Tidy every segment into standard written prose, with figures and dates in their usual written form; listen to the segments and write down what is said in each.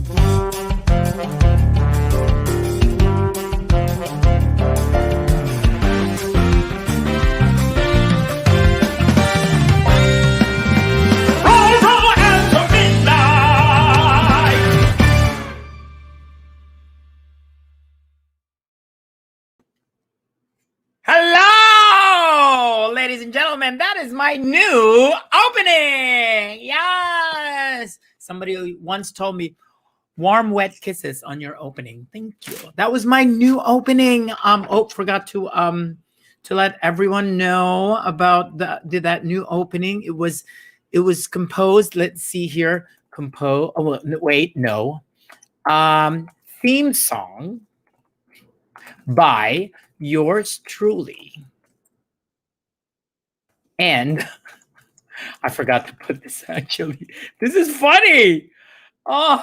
Hello, ladies and gentlemen. That is my new opening. Yes. Somebody once told me, warm, wet kisses on your opening. Thank you. That was my new opening. Forgot to let everyone know about that new opening. It was composed. Let's see here. Theme song by yours truly. And I forgot to put this actually. This is funny. Oh,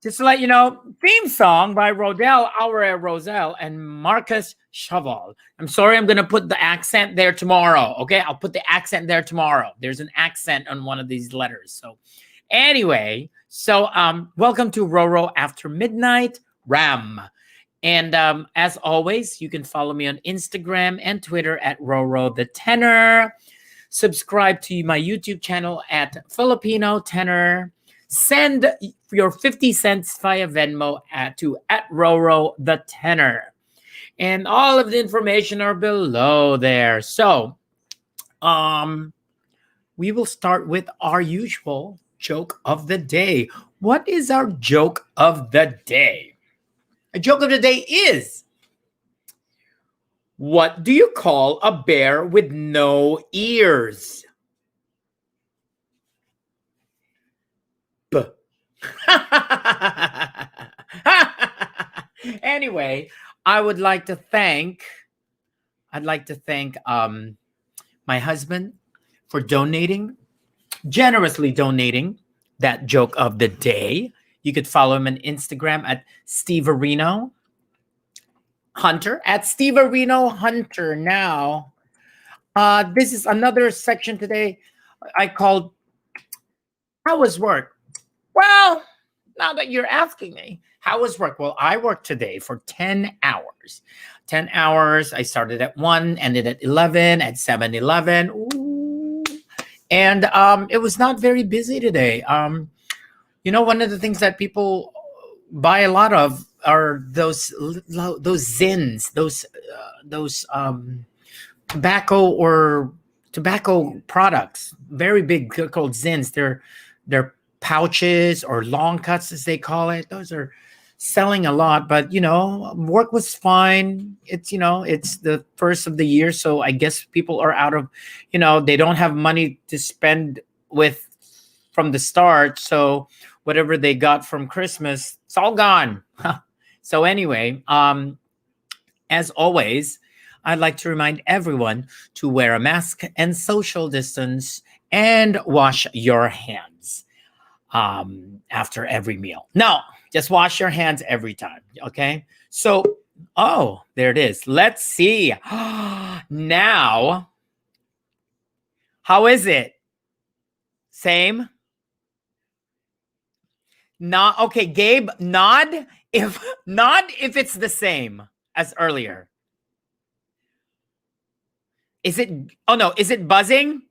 just to let you know, theme song by Rodel Aurea Roselle and Marcus Chaval. I'm sorry, I'm going to put the accent there tomorrow. Okay, I'll put the accent there tomorrow. There's an accent on one of these letters. So anyway, welcome to Roro After Midnight Ram. And as always, you can follow me on Instagram and Twitter at Roro the Tenor. Subscribe to my YouTube channel at Filipino Tenor. Send your 50 cents via Venmo to Roro the Tenor. And all of the information are below there. So we will start with our usual joke of the day. What is our joke of the day? A joke of the day is, what do you call a bear with no ears? Anyway, I'd like to thank my husband for generously donating that joke of the day. You could follow him on Instagram at Steve Areno Hunter, at Steve Areno Hunter. Now, this is another section today I called How Was Work? Well, now that you're asking me, how was work? Well, I worked today for 10 hours. 10 hours. I started at 1, ended at 11, at 7-Eleven. Ooh. And it was not very busy today. You know, one of the things that people buy a lot of are those zins, those tobacco products, very big, called zins. They're pouches or long cuts, as they call it. Those are selling a lot, but you know, work was fine. It's the first of the year, so I guess people are out of, they don't have money to spend with from the start. So whatever they got from Christmas, it's all gone. So anyway, as always, I'd like to remind everyone to wear a mask and social distance and wash your hands after every meal. No, just wash your hands every time. Okay. So, there it is. Let's see. Now, how is it? Same? Not okay, Gabe, nod if it's the same as earlier. Is it buzzing?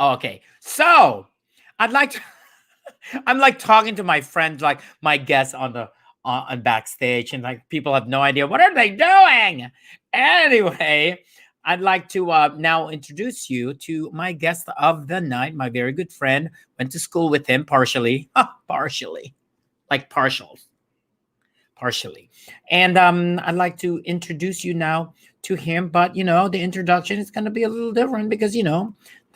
Oh, okay. So I'm like talking to my friends, like my guests on backstage, and like people have no idea what are they doing. Anyway, I'd like to now introduce you to my guest of the night, my very good friend. Went to school with him partially, like partials. Partially. And I'd like to introduce you now to him, but the introduction is going to be a little different because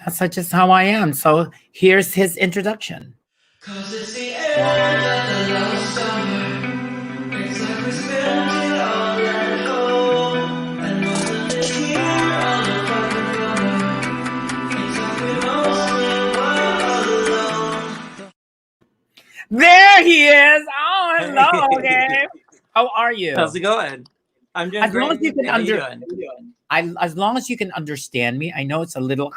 that's just how I am. So here's his introduction. 'Cause it's the end of the love summer. It's like we spent it all at home, and nothing is here on the fucking floor. It's like we mostly were alone. There he is. Oh, hello, Gabe. How are you? How's it going? I'm doing great. As long as you can understand me. I know it's a little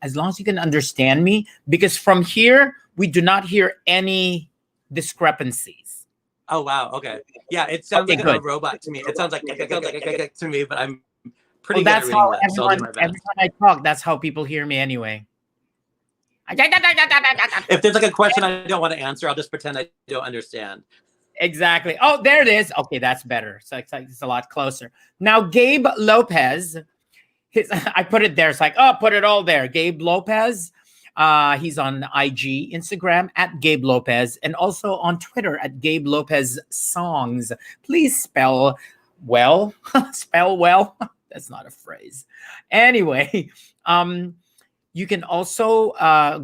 as long as you can understand me, because from here we do not hear any discrepancies. Oh wow. Okay. Yeah, it sounds Okay, like a good. robot to me. It sounds like to me, but I'm Well, pretty good that's at how reading lips, so I'll do my every best. time I talk, that's how people hear me anyway. If there's like a question I don't want to answer, I'll just pretend I don't understand. Exactly. Oh, there it is. Okay, that's better. So it's a lot closer. Now, Gabe Lopez, I put it there. It's like, oh, put it all there. Gabe Lopez. He's on IG, Instagram at Gabe Lopez, and also on Twitter at Gabe Lopez Songs. Please spell well. Spell well. That's not a phrase. Anyway, you can also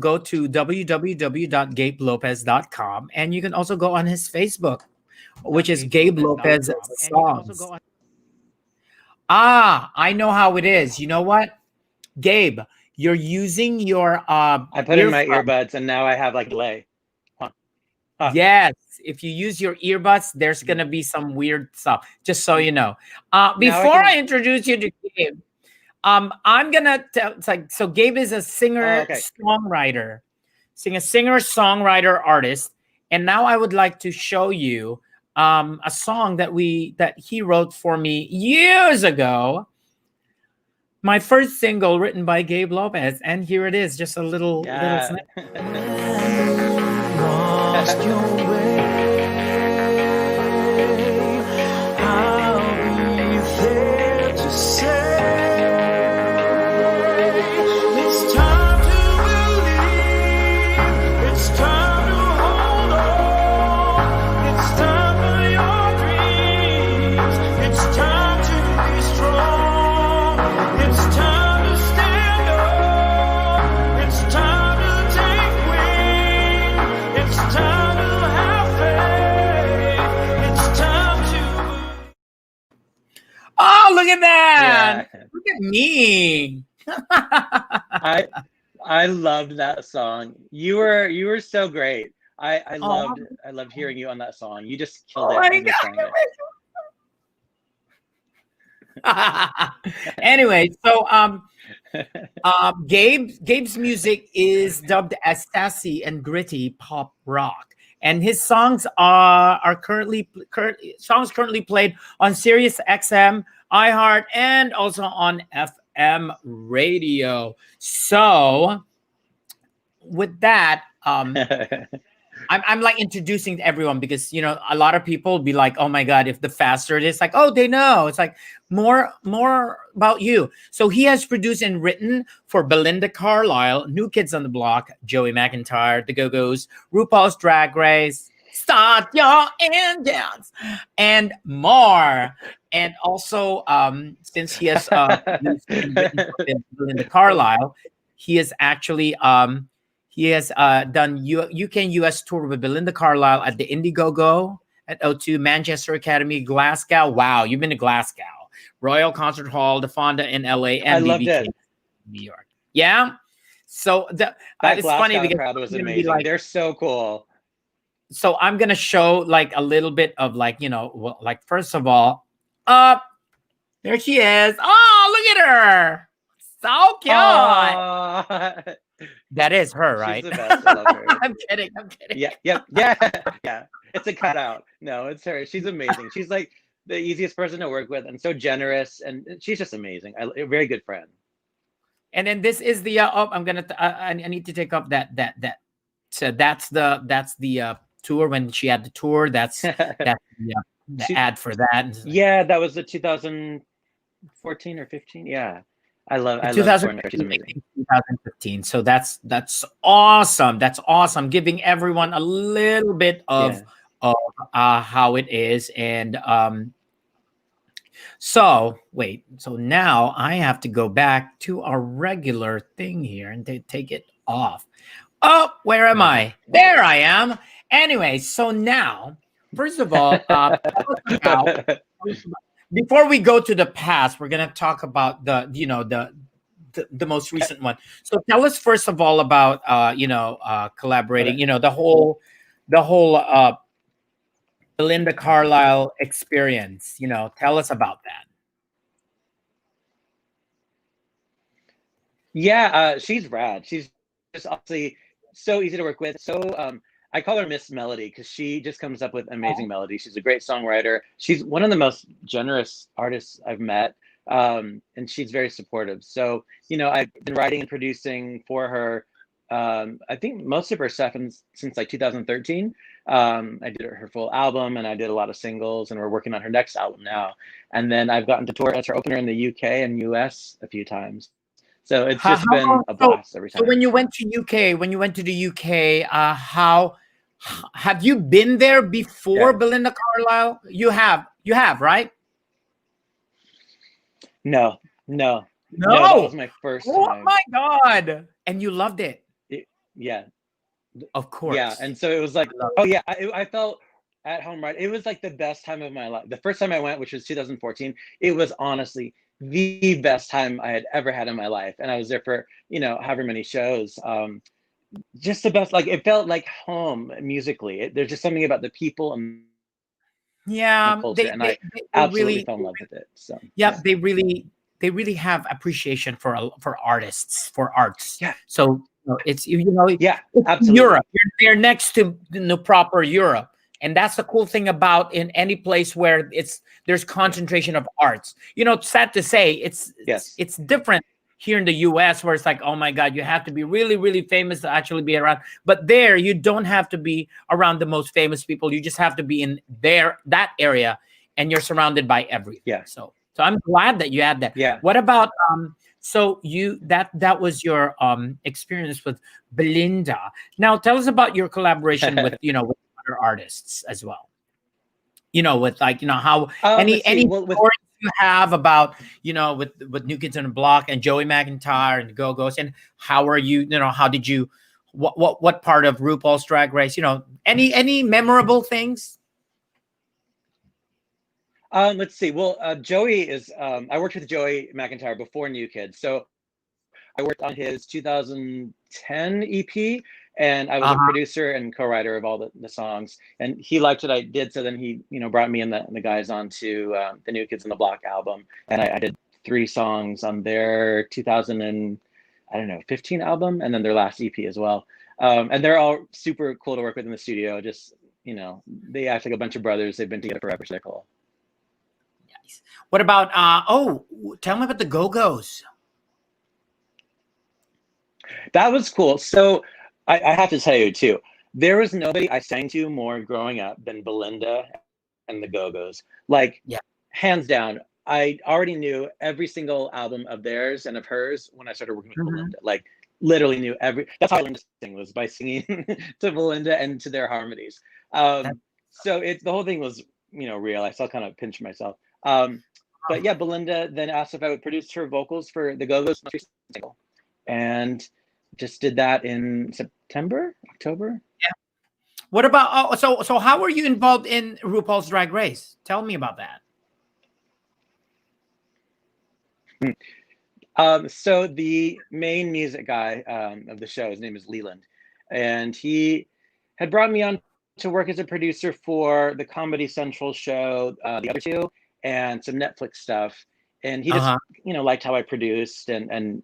go to www.gabelopez.com, and you can also go on his Facebook, which is Gabe Lopez Songs. I know how it is. You know what, Gabe? You're using your I put in my earphone. earbuds and now I have like delay. Yes, if you use your earbuds, there's gonna be some weird stuff. Just so you know. Before I introduce you to Gabe, I'm gonna tell. It's like, so Gabe is a singer, songwriter, singer-songwriter artist, and now I would like to show you a song that he wrote for me years ago. My first single written by Gabe Lopez, and here it is, just a little snippet. Lost your way, I'll be there to say it's time to believe, it's time to hold on, it's time for your dreams, it's time to be strong, it's time to stand up, it's time to take wing, it's time to have faith, it's time to. Oh, look at that! Yeah. Look at me. I loved that song. You were so great. I loved hearing you on that song. You just killed it when you sang it. Anyway, so Gabe's music is dubbed as sassy and gritty pop rock, and his songs are currently played on Sirius XM, iHeart, and also on FM radio. So with that, I'm like introducing to everyone, because a lot of people be like, oh my god, if the faster it is, like, oh, they know. It's like more about you. So he has produced and written for Belinda Carlisle, New Kids on the Block, Joey McIntyre, The Go-Go's, RuPaul's Drag Race, Start Your Engines, and more. And also, since he has produced and written for Belinda Carlisle, he has actually he has done UK and US tour with Belinda Carlisle at the Indiegogo at O2, Manchester Academy, Glasgow. Wow, you've been to Glasgow. Royal Concert Hall, the Fonda in LA, and I loved BB it. King in New York. Yeah. So That it's funny Glasgow because crowd was I'm gonna be amazing. like, They're so cool. so I'm gonna show like a little bit of like, like, first of all, there she is. Oh, look at her. So cute. Aww. That is her, right? She's the best. I love her. I'm kidding. Yeah. It's a cutout. No, it's her. She's amazing. She's like the easiest person to work with, and so generous, and she's just amazing. A very good friend. And then this is the I'm gonna I need to take up that. So that's the tour when she had the tour. That's the ad for that. Yeah, that was the 2014 or 15. Yeah, I love her. She's amazing. 2015. So that's awesome. That's awesome. Giving everyone a little bit of how it is. And so wait. So now I have to go back to our regular thing here and take it off. Oh, where am I? There I am. Anyway, so now, first of all, before we go to the past, we're gonna talk about the most recent one. So tell us first of all about collaborating. The whole Belinda Carlisle experience. Tell us about that. Yeah, she's rad. She's just obviously so easy to work with. So I call her Miss Melody because she just comes up with amazing melodies. She's a great songwriter. She's one of the most generous artists I've met, and she's very supportive. So I've been writing and producing for her. I think most of her stuff since like 2013. I did her full album, and I did a lot of singles, and we're working on her next album now. And then I've gotten to tour as her opener in the UK and US a few times. So it's just How been long? a So, blast every so when time. you went to UK, when you went to the UK, have you been there before, Yeah. Belinda Carlisle? You have, right? No, no, no, that was No. my first Oh time. my God! And you loved it, Yeah, of yeah. course. And so it was like, I love oh yeah, I felt at home, right? It was like the best time of my life. The first time I went, which was 2014, it was honestly the best time I had ever had in my life. And I was there for, however many shows. Just the best, like it felt like home musically. There's just something about the people and the Yeah, culture, and I they absolutely really, fell in love with it. So yeah, yeah, they really have appreciation for artists, for arts. yeah, So it's yeah, it's absolutely. Europe. They're next to the proper Europe, and that's the cool thing about in any place where there's Yeah. concentration of arts. It's sad to say Yes. it's different here in the U.S. where it's like, oh my God, you have to be really really famous to actually be around. But there, you don't have to be around the most famous people. You just have to be in that area, and you're surrounded by everything. Yeah. So I'm glad that you had that. Yeah. What about so that was your experience with Belinda. Now tell us about your collaboration with with other artists as well. With like how Let's see. any Well, with stories you have about with New Kids on the Block and Joey McIntyre and the Go Go's, and how are how did you what part of RuPaul's Drag Race? Any memorable things? let's see. Well, Joey is. I worked with Joey McIntyre before New Kids, so I worked on his 2010 EP, and I was a Uh-huh. producer and co-writer of all the songs. And he liked what I did, so then he, brought me and the guys onto the New Kids on the Block album, and I did 3 songs on their 2000 and I don't know 15 album, and then their last EP as well. And they're all super cool to work with in the studio. Just they act like a bunch of brothers. They've been together forever, so they're cool. Nice. What about tell me about the Go Go's. That was cool. So I have to tell you too, there was nobody I sang to more growing up than Belinda and the Go-Go's. Like, Yeah. hands down, I already knew every single album of theirs and of hers when I started working with Mhm. Belinda. Like, literally knew every. That's how I learned to sing, was by singing to Belinda and to their harmonies. That- So the whole thing was real. I still kind of pinch myself. But yeah, Belinda then asked if I would produce her vocals for the Go-Go's most recent single, and just did that in September, October. What about so how were you involved in RuPaul's Drag Race? Tell me about that. So the main music guy of the show, his name is Leland, and he had brought me on to work as a producer for the Comedy Central show, the other two, and some Netflix stuff. And he just, Uh-huh. liked how I produced and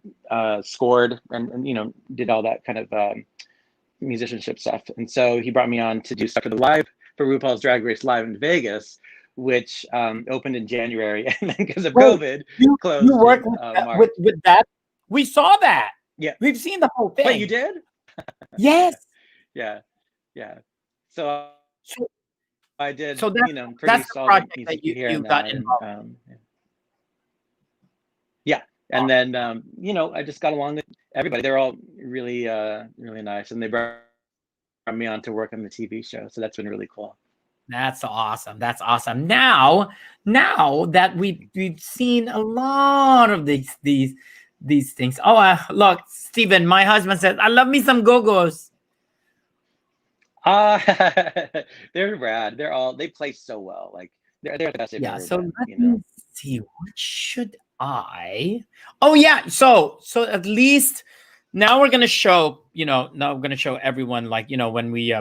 scored and did all that kind of musicianship stuff. And so he brought me on to do stuff for RuPaul's Drag Race Live in Vegas, which opened in January, and then because of Wait, COVID, You closed worked in with that, March. with that. We saw that. Yeah. We've seen the whole thing. Wait, you did? Yes. Yeah, yeah. So So, I did, so that's produce the all the project music that you hear you in got that, and involved. yeah. And Awesome. then I just got along with everybody. They're all really really nice, and they brought me on to work on the TV show, so that's been really cool. That's awesome. That's awesome. Now that we've seen a lot of these things. Oh, look, Steven, my husband says, I love me some Go-Go's. They're rad. They play so well. Like they're the best they've Yeah, ever so been. let me see. What should I? Oh yeah, so at least now we're gonna show, now we're gonna show everyone, like, when we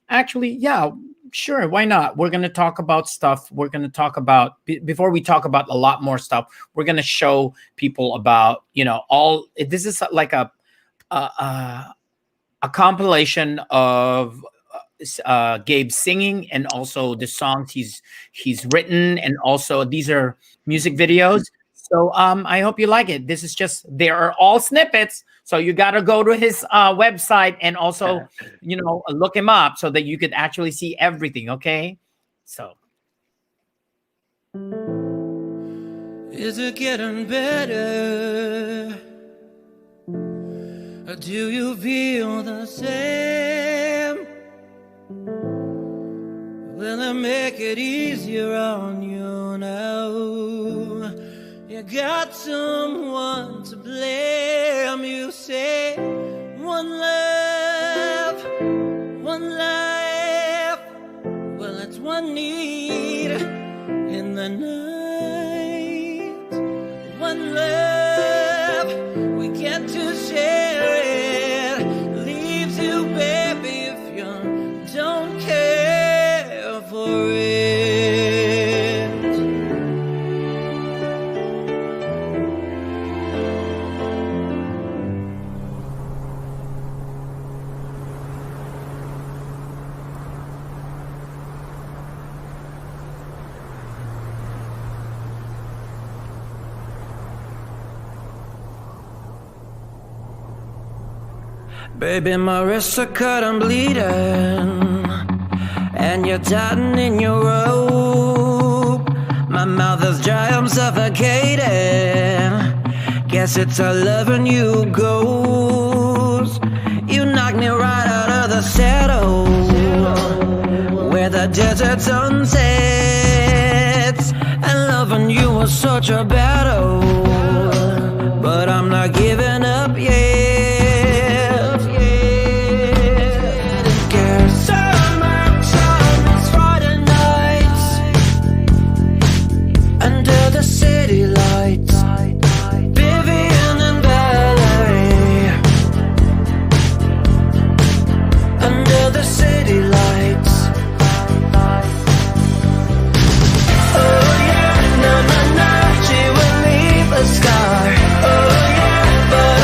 Actually, yeah, sure. Why not? We're going to talk about stuff. We're going to talk about, before we talk about a lot more stuff, we're going to show people about, all this is like a, a compilation of Gabe singing, and also the songs he's written, and also these are music videos. So I hope you like it. This is just, they are all snippets. So you got to go to his website, and also look him up so that you could actually see everything. Okay, so is it getting better? Or do you feel the same? Will I make it easier on you now? You got someone to blame. You say one love, one life. Well, it's one need in the night. One love, we get to share it. Leaves you, baby, if you don't care for it. Baby, my wrists are cut and bleeding, and you're tightening your rope. My mouth is dry, I'm suffocating. Guess it's our loving you goes. You knocked me right out of the saddle, where the desert sun sets. And loving you was such a battle, but I'm not giving up yet. City lights, Vivian and Valerie. Under the city lights. Oh yeah, no, no, no, she will leave a scar. Oh yeah, but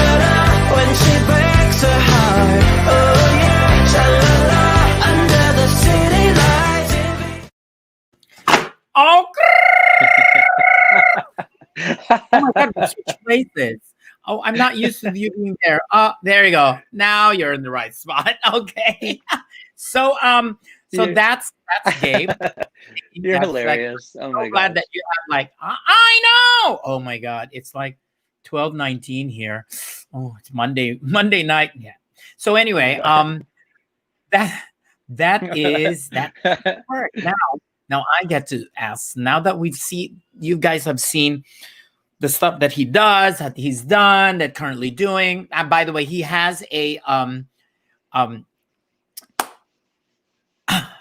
when she breaks her heart. Oh yeah, sha-la-la, under the city lights. oh. Oh my God, we switched places. Oh, I'm not used to you being there. There you go. Now you're in the right spot. Okay. So You're- that's Gabe. You're That's hilarious. Oh my so glad god. that you have I know. Oh my God, it's like 12:19 here. Oh, it's Monday night. Yeah. So anyway, that is that part. Now I get to ask. Now that you guys have seen the stuff that he does, that he's done, that currently doing. And by the way, he has a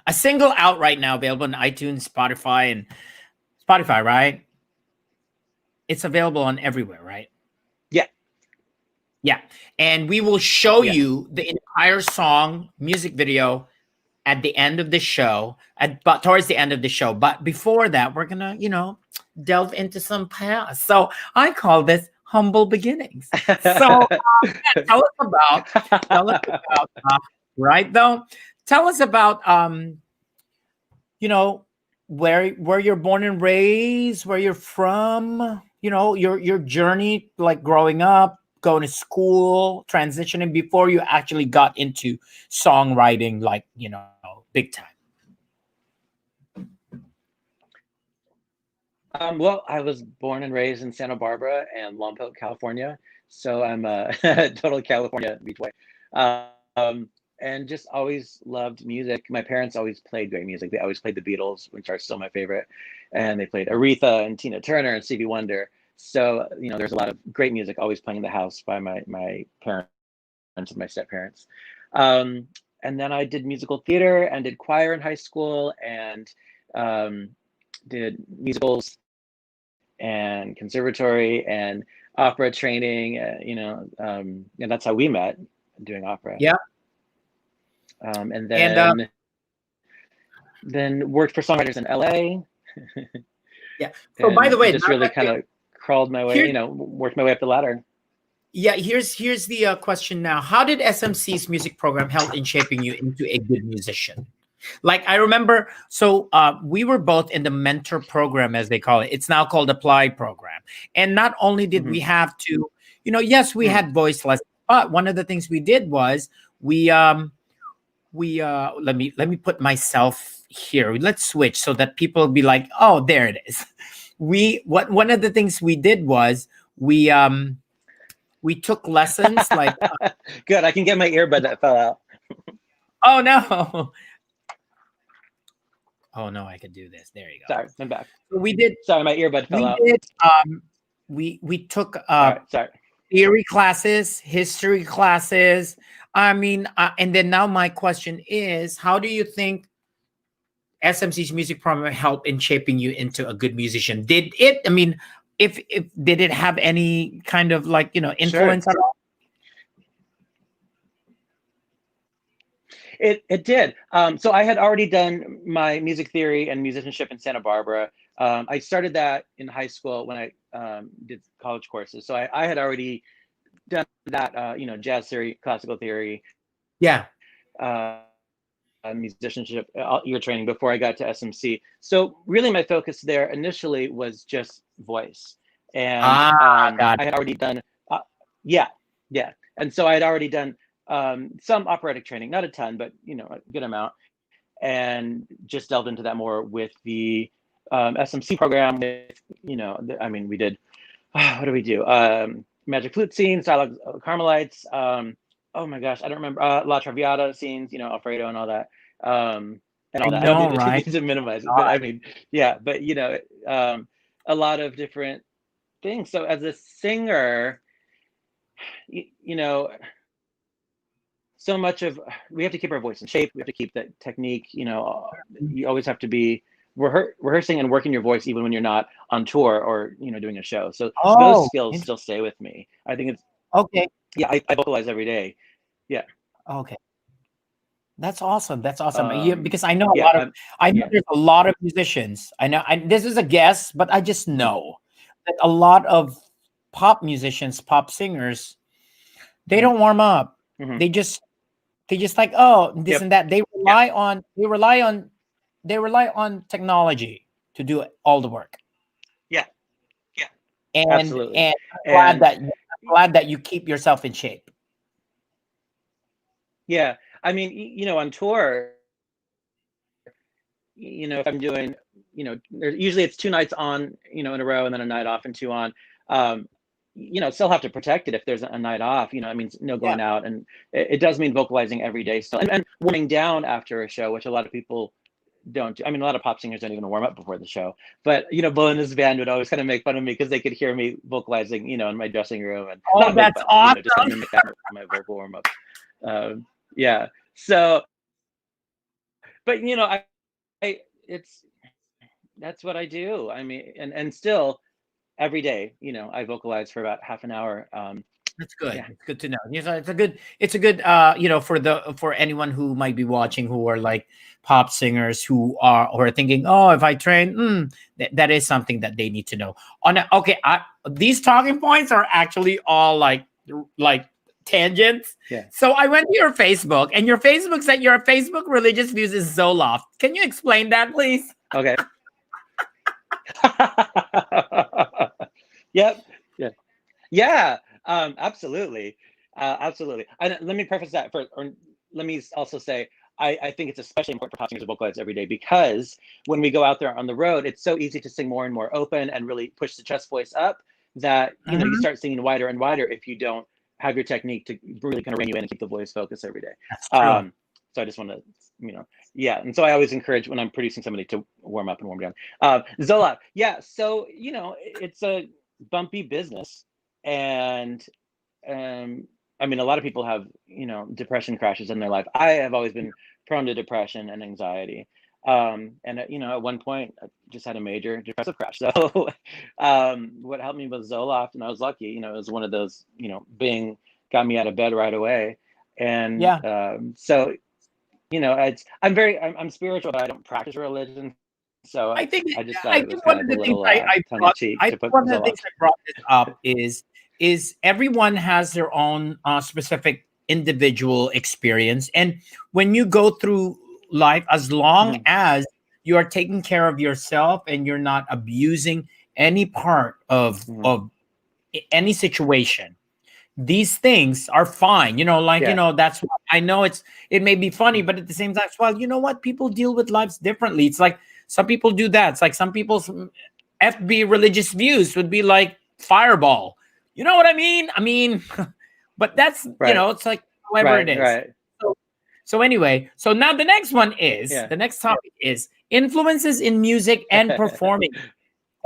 single out right now, available on iTunes, Spotify, right? It's available on everywhere, right? Yeah. Yeah. And we will show Yes. you the entire song music video at the end of the show, but towards the end of the show. But before that, we're gonna, delve into some past. So I call this humble beginnings. So tell us about right though. Tell us about where you're born and raised, where you're from, your journey, like growing up, going to school, transitioning before you actually got into songwriting, like, big time. Well, I was born and raised in Santa Barbara and Lompoc, California. So I'm a total California beach boy. And just always loved music. My parents always played great music. They always played the Beatles, which are still my favorite. And they played Aretha and Tina Turner and Stevie Wonder. So, there's a lot of great music always playing in the house by my parents and my step-parents. And then I did musical theater and did choir in high school, and did musicals and conservatory and opera training. And that's how we met, doing opera. Yeah. And then then worked for songwriters in LA. Yeah. So by the way, just now really that kind of crawled my way, Here- you know, worked my way up the ladder. yeah, here's the question now. How did SMC's music program help in shaping you into a good musician? Like I remember, so we were both in the mentor program, as they call it. It's now called Applied program. And not only did we have to, you know, yes, we had voice lessons, but one of the things we did was we let me put myself here. Let's switch so that people will be like, oh, there it is. One of the things we did was we took lessons like Good. I can get my earbud that fell out. oh no. Oh no, I could do this. There you go. Sorry, I'm back. We did Sorry, my earbud fell out. We took All right, sorry. theory classes, history classes. I mean, and then now my question is, how do you think SMC's music program help in shaping you into a good musician? Did it? I mean, if did it have any kind of like, you know, influence at all? It did. So I had already done my music theory and musicianship in Santa Barbara. I started that in high school when I did college courses. So I had already done that, you know, jazz theory, classical theory, Yeah. musicianship, ear training before I got to SMC. So really my focus there initially was just voice. And got I had already done, yeah. And so I had already done some operatic training, not a ton, but, you know, a good amount, and just delved into that more with the SMC program. With, you know, I mean, we did, what do we do? Magic flute scenes, dialogue Carmelites. Oh my gosh, I don't remember. La Traviata scenes, you know, Alfredo and all that. And all that. know, I don't right? need to minimize it, but I mean, yeah, but you know, a lot of different things. So as a singer, you know, so much of, we have to keep our voice in shape. We have to keep that technique. You know, you always have to be rehearsing and working your voice even when you're not on tour or, you know, doing a show. So those skills still stay with me. I think it's okay. yeah. I vocalize every day. Yeah. Okay. That's awesome. That's awesome. Yeah, because I know yeah, I know there's a lot of musicians. I know this is a guess, but I just know that a lot of pop musicians, pop singers, they don't warm up. Mhm. They just like, oh, this Yep. and that. They rely on technology to do all the work. Yeah. And Absolutely. and And I'm glad that you keep yourself in shape. yeah, I mean, you know, on tour, you know, if I'm doing, you know, usually it's 2 nights on, you know, in a row, and then a night off and 2 on. You know, still have to protect it if there's a night off. You know, I mean, no going out, and it does mean vocalizing every day still, and warming down after a show, which a lot of people don't do. I mean, a lot of pop singers don't even warm up before the show. But you know, Bo and his band would always kind of make fun of me because they could hear me vocalizing, you know, in my dressing room, and Oh, that's awesome. You know, just kind of make that my vocal warm up. Yeah. So, but you know, that's what I do. I mean, and still every day, you know, I vocalize for about half an hour. That's good. Yeah. It's good to know. You know, it's a good you know, for anyone who might be watching who are like pop singers who are thinking, oh, if I train, that is something that they need to know. Okay, these talking points are actually all like tangents. Yeah. So I went to your Facebook, and your Facebook said your Facebook religious views is Zoloft. Can you explain that, please? Okay. Yep. Yeah. Absolutely. Absolutely. And let me preface that first, or let me also say, I think it's especially important for pop singers to vocalize every day, because when we go out there on the road, it's so easy to sing more and more open and really push the chest voice up that, you know, you start singing wider and wider if you don't have your technique to really kind of rein you in and keep the voice focused every day. That's true. So I just want to, you know, yeah. And so I always encourage when I'm producing somebody to warm up and warm down. Zoloft. Yeah. So, you know, it's a bumpy business. And I mean, a lot of people have, you know, depression crashes in their life. I have always been prone to depression and anxiety. And you know, at one point I just had a major depressive crash. So what helped me was Zoloft, and I was lucky, you know, it was one of those, you know, got me out of bed right away. And so you know, I'm spiritual, but I don't practice religion. So I think I just thought I it was think kind one of of a the things little I tongue in brought cheek I to put one of the Zoloft. things I brought this up is everyone has their own specific individual experience, and when you go through life, as long Mhm, as you are taking care of yourself and you're not abusing any part mhm. of any situation, these things are fine, like, Yeah. that's why I know it may be funny, but at the same time, well, you know what, people deal with lives differently. It's like some people do that. It's like some people's FB religious views would be like fireball, you know what I mean. But that's, Right. it's like however it Right. is. Right. So anyway, so now the Yeah. next topic is influences in music and performing.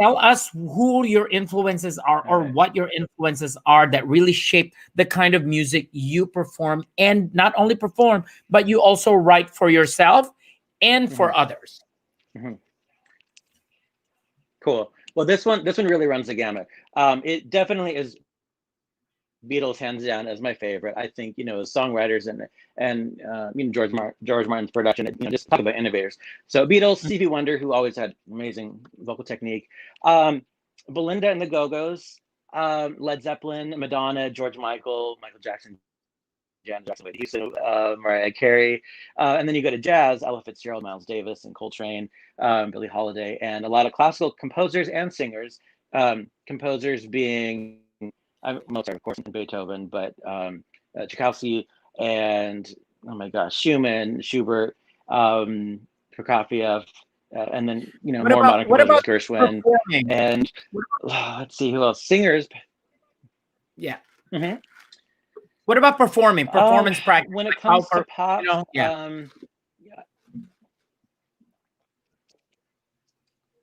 Tell us who your influences are, All or right. what your influences are that really shape the kind of music you perform, and not only perform, but you also write for yourself and Mhm, for others. mhm. Cool. Well, this one really runs the gamut. It definitely is Beatles hands down as my favorite. I think, as songwriters and George Martin's production. Just talk about innovators. So Beatles, Stevie Wonder, who always had amazing vocal technique, um, Belinda and the Go Go's, Led Zeppelin, Madonna, George Michael, Michael Jackson, Janet Jackson, Whitney Houston, Mariah Carey, and then you go to jazz, Ella Fitzgerald, Miles Davis, and Coltrane, Billie Holiday, and a lot of classical composers and singers. Composers being Mozart, of course, and Beethoven, but Tchaikovsky and, oh my gosh, Schumann, Schubert, Prokofiev, and then What more about modern what composers, about Gershwin, performing? and What let's see who else, singers. Yeah. Mhm. What about performing? Performance practice, When it like how comes to pop, yeah. yeah,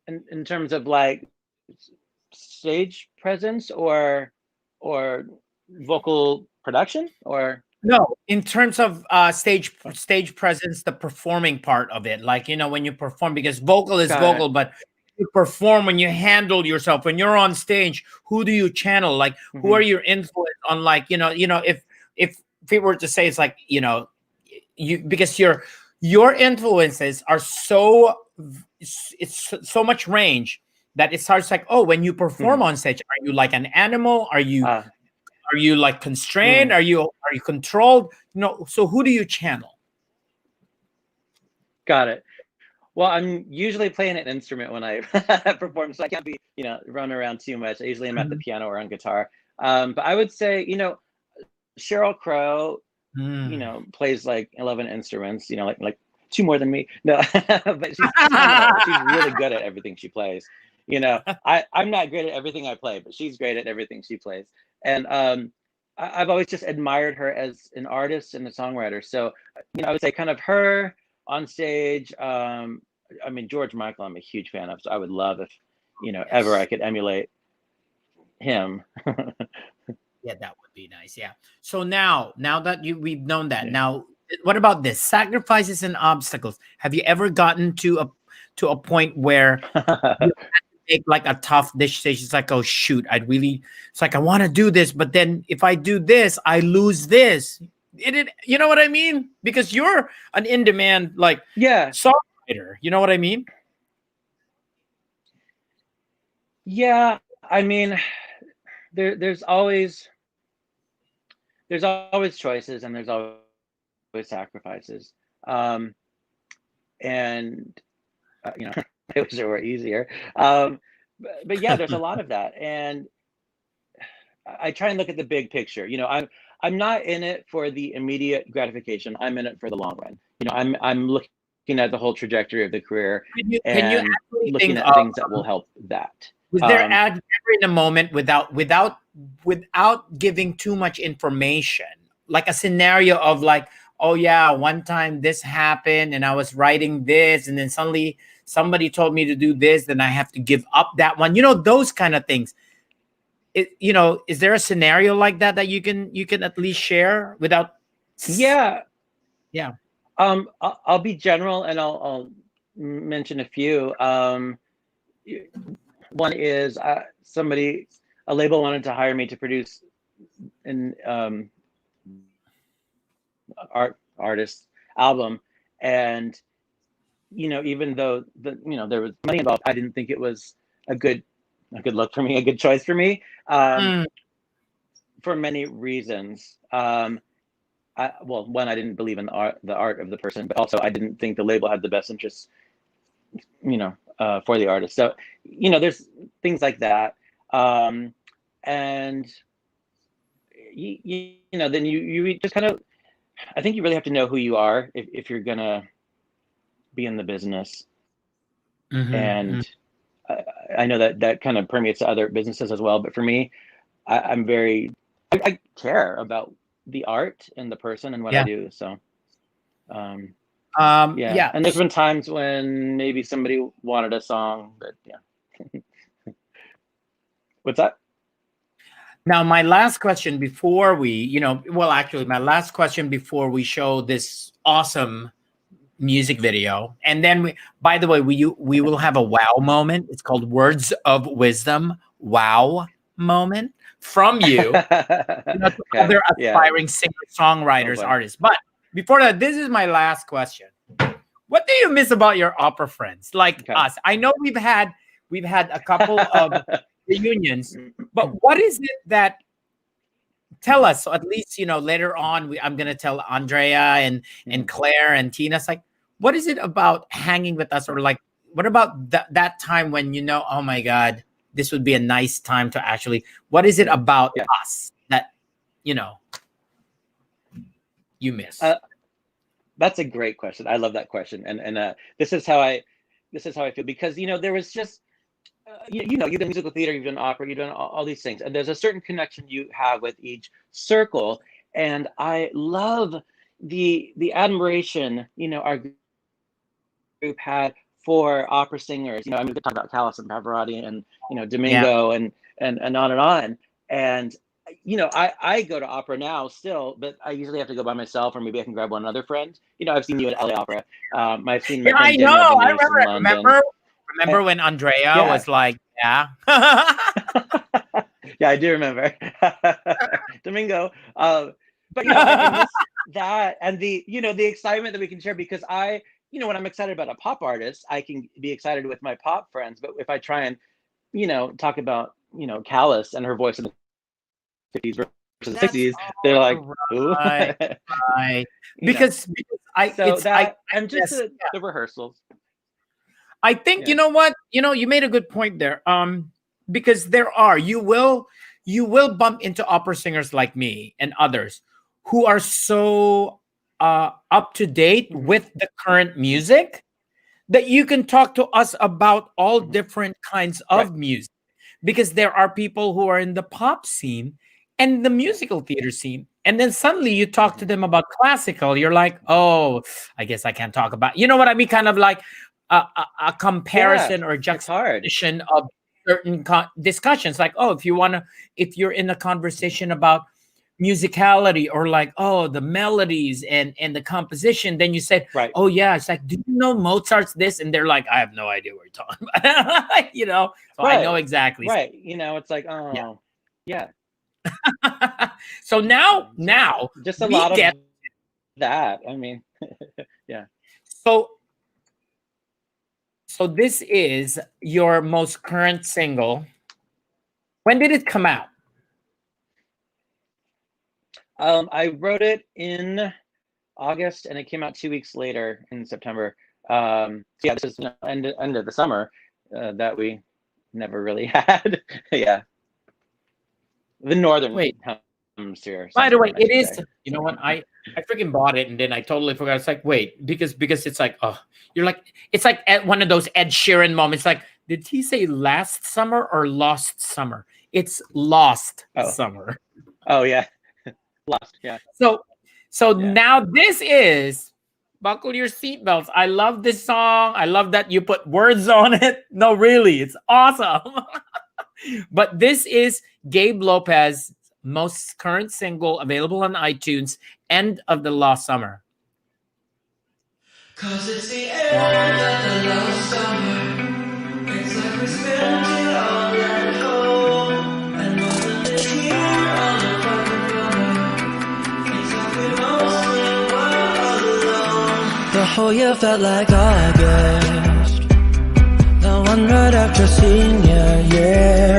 in terms of like stage presence or vocal production or No, in terms of stage presence, the performing part of it, like, when you perform, because vocal is got it. vocal, but you perform when you handle yourself when you're on stage. Who do you channel? Like, who are Mhm, your influence on? Like, if we were to say, it's like, you, because your influences are it's so much range that it starts like, oh, when you perform mhm. on stage, are you like an animal? uh, Are you like constrained? mm, Are you controlled? So who do you channel? got it. Well, I'm usually playing an instrument when I perform, so I can't be, run around too much. I usually am at the Mhm. piano or on guitar. But I would say, Sheryl Crow, Mm. plays like 11 instruments, like two more than me. No, but she's phenomenal. She's really good at everything she plays. I'm not great at everything I play, but she's great at everything she plays. And I've always just admired her as an artist and a songwriter. So, I would say kind of her on stage. I mean, George Michael, I'm a huge fan of. So I would love if, ever I Yes. could emulate him. Yeah, that would be nice. Yeah. So now that we've known that, Yeah. now what about this? Sacrifices and obstacles. Have you ever gotten to a point where you make like a tough decision? It's like, oh shoot, it's like, I want to do this, but then if I do this, I lose this. You know what I mean? Because you're an in-demand like Yeah. songwriter. You know what I mean? Yeah. I mean, there, there's always choices and there's always sacrifices. Um, and I wish it were easier. But yeah, there's a lot of that, and I try and look at the big picture. I'm not in it for the immediate gratification. I'm in it for the long run. I'm looking at the whole trajectory of the career Can you and actually looking think at of, things that will help that. was there Um, ever in a moment, without giving too much information, like a scenario of like, oh yeah, one time this happened and I was writing this, and then suddenly somebody told me to do this, then I have to give up that one, those kind of things. Is there a scenario like that you can at least share without yeah, yeah. I'll be general and I'll mention a few. One is a label wanted to hire me to produce an artist album, And even though there was money involved, I didn't think it was a good look for me, a good choice for me, for many reasons. One, I didn't believe in the art of the person, but also I didn't think the label had the best interests, for the artist. So, there's things like that. And then you just kind of, I think you really have to know who you are if you're gonna be in the business. And I know that kind of permeates to other businesses as well. But for me, I care about the art and the person and what I do. So, yeah. And there's been times when maybe somebody wanted a song, but yeah. What's that? Now, my last question before we, my last question before we show this awesome music video, and then by the way, we will have a wow moment. It's called Words of Wisdom wow moment from you, other aspiring singer, songwriters, artists. But before that, this is my last question. What do you miss about your opera friends, like us? I know we've had a couple of reunions, but what is it that, tell us, so at least later on I'm gonna tell Andrea and Claire and Tina, it's like, what is it about hanging with us, or like, what about that time when oh my God, this would be a nice time to actually, what is it about us that you miss? That's a great question. I love that question, and this is how I feel, because there was just you've done musical theater, you've done opera, you've done all these things, and there's a certain connection you have with each circle, and I love the admiration our group had for opera singers. We could talk about Callas and Pavarotti and Domingo and on and on. And I go to opera now still, but I usually have to go by myself, or maybe I can grab one other friend. I've seen you at LA Opera. I've seen. Yeah, I know. I remember when Andrea was like, yeah. Yeah, I do remember. Domingo. But I miss that, and the excitement that we can share, because when I'm excited about a pop artist, I can be excited with my pop friends. But if I try and talk about Callas and her voice in the 50s versus the 60s, they're like, ooh. Right. Because I'm just the rehearsals. I think you know what, you made a good point there. Because you will bump into opera singers like me and others who are so up to date with the current music that you can talk to us about all different kinds of music, because there are people who are in the pop scene and the musical theater scene, and then suddenly you talk to them about classical, you're like, oh, I guess I can't talk about, what I mean, kind of like a comparison or juxtaposition of certain discussions. Like, oh, if you're in a conversation about musicality, or like, oh, the melodies and the composition, then you said, oh yeah, it's like, do you know Mozart's this? And they're like, I have no idea what you're talking about. So I know exactly. Right. It's like, oh yeah. So now just a lot of that. I mean, yeah. So this is your most current single. When did it come out? I wrote it in August, and it came out 2 weeks later in September. This is end of the summer that we never really had. Yeah, the northern hemisphere. By the way, it is. You know what? I freaking bought it, and then I totally forgot. It's like, wait, because it's like, oh, you're like, it's like one of those Ed Sheeran moments. Like, did he say last summer or lost summer? It's lost summer. Oh yeah. Lost, yeah. So now this is, buckle your seatbelts. I love this song. I love that you put words on it. No, really, it's awesome. But this is Gabe Lopez's most current single, available on iTunes, End of the Lost Summer. 'Cause it's the end of the lost summer. It's like we spent it all at home, and nothing is here on the fucking corner. It's like we mostly were alone. The whole year felt like August, the one right after senior year,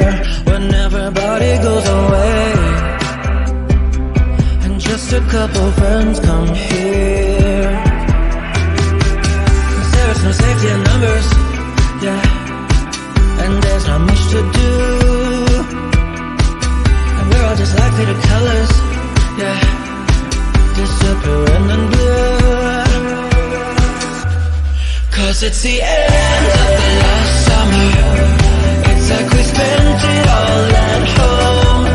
when everybody goes away and just a couple friends come here. 'Cause there's no safety in numbers, yeah, and there's not much to do, and we're all just like faded colors, yeah, disappearing in blue. 'Cause it's the end of the last summer. It's like we spent it all at home,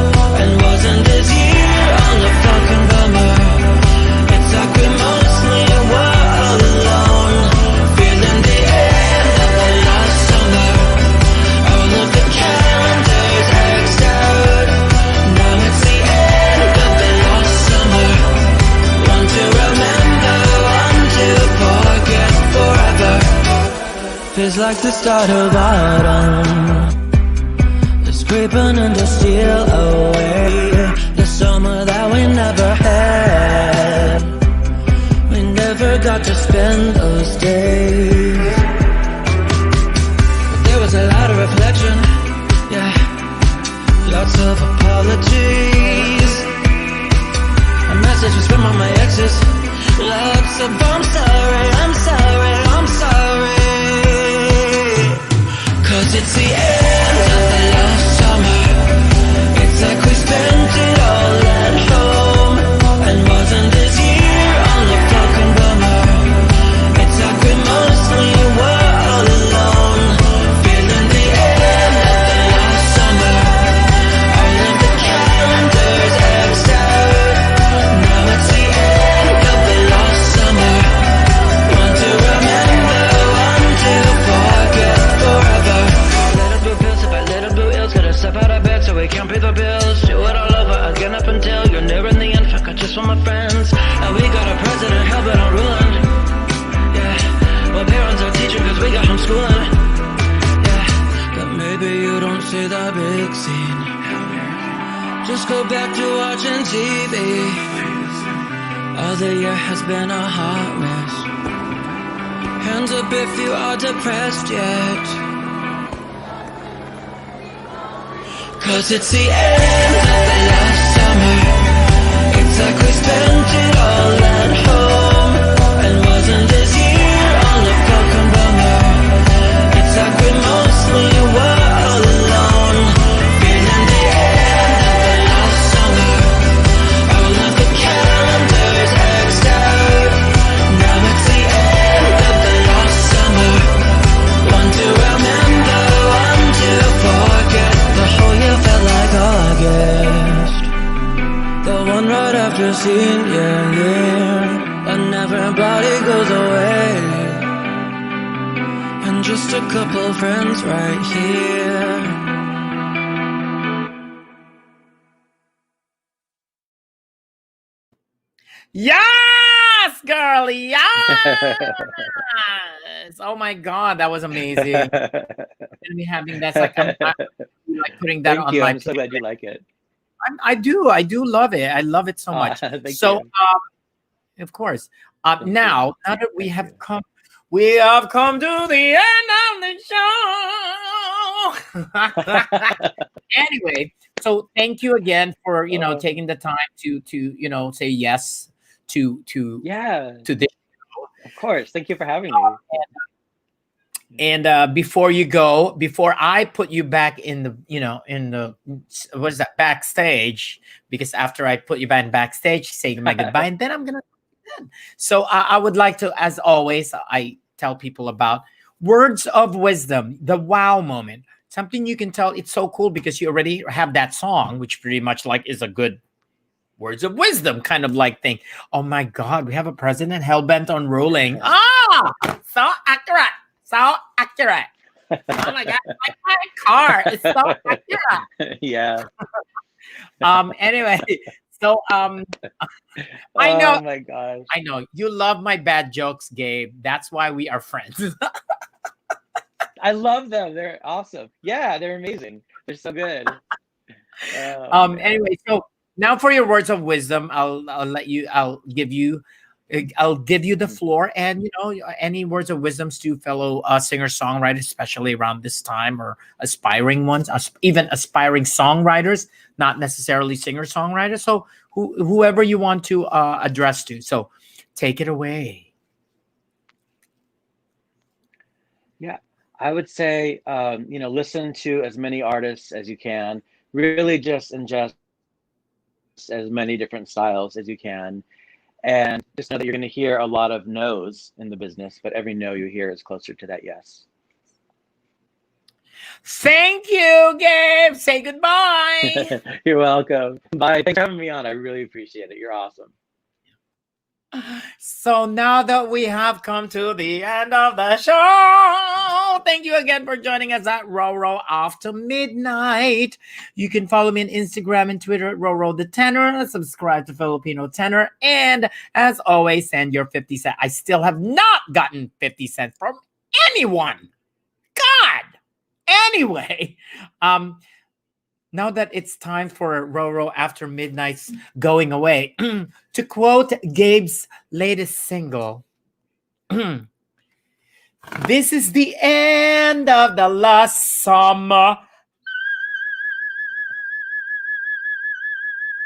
and wasn't this year all a fucking bummer? It's like we mostly were alone, feeling the end of the last summer. All of the calendars X'd out. Now it's the end of the last summer. One to remember, one to forget forever. Feels like the start of autumn. It's creeping in to steal away the summer that we never had. We never got to spend those days. But there was a lot of reflection, yeah, lots of apologies. A message was from all my exes, lots of I'm sorry, I'm sorry, I'm sorry. 'Cause it's the end of the last summer. It's like we spent it all at home, and wasn't this year all a fucking bummer? It's like we mostly were alone, feeling the end of the last summer. All of the calendars X'd out. Now it's the end of the last summer. One to remember, one to forget forever. Little blue pills, if I little blue ills, gotta step out of bed so we can't pay the bills. Do it all over again up until you're nearing the end. Fuck, I just want my friends. And we got a president, hell but on ruling. Yeah, well parents are teaching 'cause we got homeschooling. Yeah, but maybe you don't see the big scene. Just go back to watching TV. All the year has been a hot mess. Hands up if you are depressed yet. 'Cause it's the end of the last summer. It's like we spent it all at home, and wasn't this year all a fucking bummer? It's like we mostly were alone, feeling the end of the last summer. All of the calendars X'd out. Now it's the end of the last summer. One to remember, one to forget. The whole year felt like August, the one right after senior year, and everybody goes away, and just a couple friends right here. Yes, girl. Yes. Oh my God, that was amazing. And me having that, like, I'm like putting that Thank on you. my. I'm so glad you like it. I do love it. I love it so much. Thank So, you. of course, Thank now you. that we Thank have you. come, we have come to the end of the show. Anyway, so thank you again for taking the time to say yes to Yeah, this. of course. Thank you for having me. And before you go, before I put you back in the what is that, backstage, because after I put you back backstage, say my goodbye, and then I'm gonna. So I would like to, as always, I tell people about words of wisdom, the wow moment, something you can tell. It's so cool because you already have that song, which pretty much like is a good words of wisdom kind of like thing. Oh my God, we have a president hell bent on ruling. So accurate. So accurate. Oh my God, like my car. It's so accurate. Yeah. Anyway, so I know. Oh my gosh. I know you love my bad jokes, Gabe. That's why we are friends. I love them. They're awesome. Yeah, they're amazing. They're so good. Oh, man. Anyway, so now for your words of wisdom, I'll give you I'll give you the floor, and any words of wisdoms to fellow singer-songwriters, especially around this time, or aspiring ones, even aspiring songwriters, not necessarily singer-songwriters. So whoever you want to address to. So take it away. Yeah, I would say, listen to as many artists as you can. Really just ingest as many different styles as you can. And just know that you're going to hear a lot of no's in the business, but every no you hear is closer to that yes. Thank you, Gabe. Say goodbye. You're welcome. Bye. Thanks for having me on. I really appreciate it. You're awesome. So now that we have come to the end of the show, thank you again for joining us at Roro After Midnight. You can follow me on Instagram and Twitter at Roro the Tenor, subscribe to Filipino Tenor, and as always, send your 50 cents. I still have not gotten 50 cents from anyone. God. Anyway, now that it's time for Roro After Midnight's going away, to quote Gabe's latest single, this is the end of the last summer.